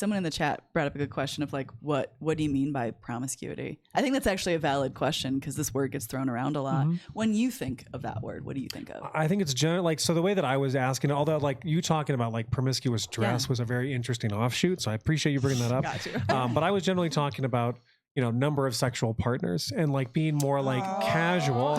Someone in the chat brought up a good question of like, what do you mean by promiscuity? I think that's actually a valid question because this word gets thrown around a lot. When you think of that word, what do you think of? I think it's general, like, so the way that I was asking, although like you talking about like promiscuous dress was a very interesting offshoot. So I appreciate you bringing that up. Got you. But I was generally talking about, you know, number of sexual partners and like being more like casual.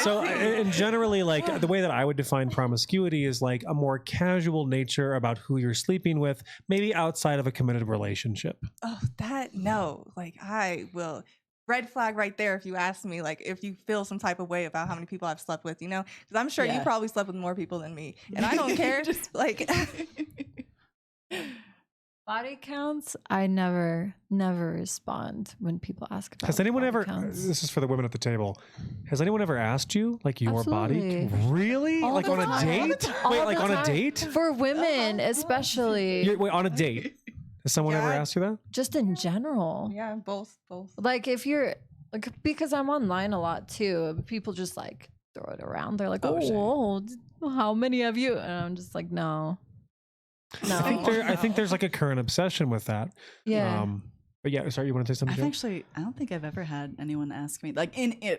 So, and generally, like the way that I would define promiscuity is like a more casual nature about who you're sleeping with, maybe outside of a committed relationship. Oh, no. Like, I will. Red flag right there if you ask me, like, if you feel some type of way about how many people I've slept with, you know? Because I'm sure you probably slept with more people than me. And I don't care. Just like. Body counts, I never respond when people ask about. Has anyone ever? Counts. This is for the women at the table. Has anyone ever asked you like your Absolutely. body? Really? All like the on a time. date? All Wait, the like on a time. date? For women, especially. Wait, on a date? Has someone ever asked you that? Just in general. Yeah, both. Like if you're, like, because I'm online a lot too, people just like throw it around. They're like, oh, how many of you? And I'm just like, no. I think there's like a current obsession with that. Yeah. But yeah, sorry, you want to say something? I don't think I've ever had anyone ask me like the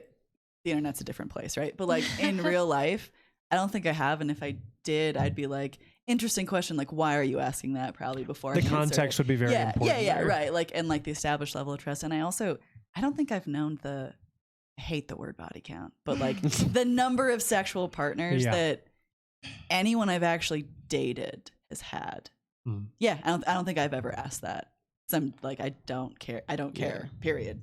internet's a different place, right? But like in real life, I don't think I have. And if I did, I'd be like, interesting question. Like, why are you asking that? Probably before the context would be very important. Yeah, right. Like, and like the established level of trust. And I don't think I've known I hate the word body count, but like the number of sexual partners that anyone I've actually dated has had. Yeah, I don't think I've ever asked that. So I'm like, I don't care. Period.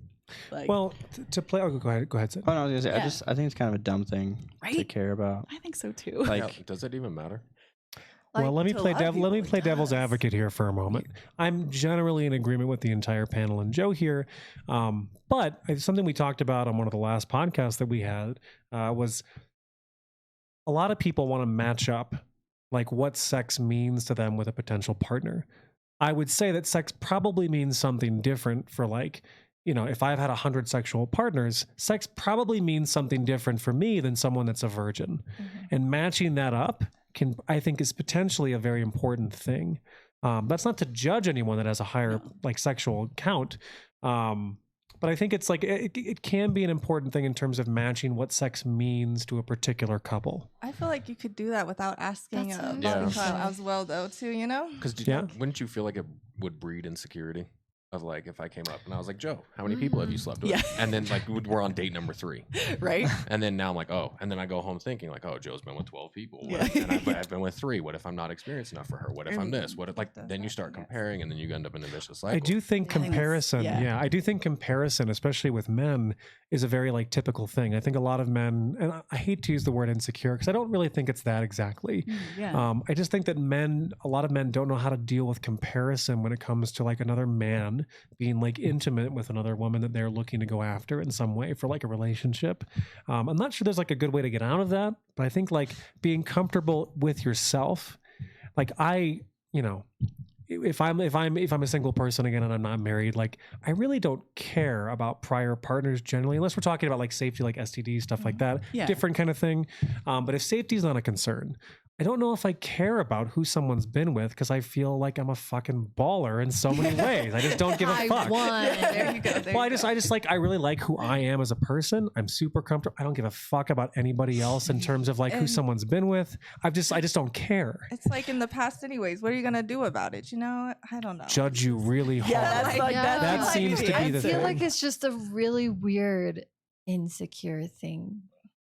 Like, well, to play. Oh, go ahead. Sid. Oh, no, I was gonna say, I think it's kind of a dumb thing to care about. I think so too. Like, does it even matter? Like, well, let me play devil's advocate here for a moment. I'm generally in agreement with the entire panel and Joe here, but something we talked about on one of the last podcasts that we had was a lot of people want to match up like what sex means to them with a potential partner. I would say that sex probably means something different for like, you know, if I've had 100 sexual partners, sex probably means something different for me than someone that's a virgin. And matching that up I think is potentially a very important thing. That's not to judge anyone that has a higher like sexual count. But I think it's like, it can be an important thing in terms of matching what sex means to a particular couple. I feel like you could do that without asking a body count as well, though, too, you know? Because wouldn't you feel like it would breed insecurity? Of like, if I came up and I was like, Joe, how many people have you slept with? Yeah. And then like we're on date number 3. Right. And then now I'm like, oh, and then I go home thinking like, oh, Joe's been with 12 people. Yeah. And I've been with 3. What if I'm not experienced enough for her? What if I'm this? What if like, then you start comparing and then you end up in a vicious cycle. I do think comparison, I do think comparison, especially with men, is a very like typical thing. I think a lot of men, and I hate to use the word insecure because I don't really think it's that exactly. I just think that a lot of men don't know how to deal with comparison when it comes to like another man being like intimate with another woman that they're looking to go after in some way for like a relationship. I'm not sure there's like a good way to get out of that, but I think like being comfortable with yourself, like if I'm a single person again and I'm not married, like I really don't care about prior partners generally, unless we're talking about like safety, like STD stuff like that, different kind of thing. But if safety is not a concern, I don't know if I care about who someone's been with because I feel like I'm a fucking baller in so many ways. I just don't give a fuck. There you go. Well, I just like, I really like who I am as a person. I'm super comfortable. I don't give a fuck about anybody else in terms of like who someone's been with. I just don't care. It's like in the past anyways. What are you going to do about it? You know, I don't know. Judge you really hard. That seems to be the thing. I feel like it's just a really weird insecure thing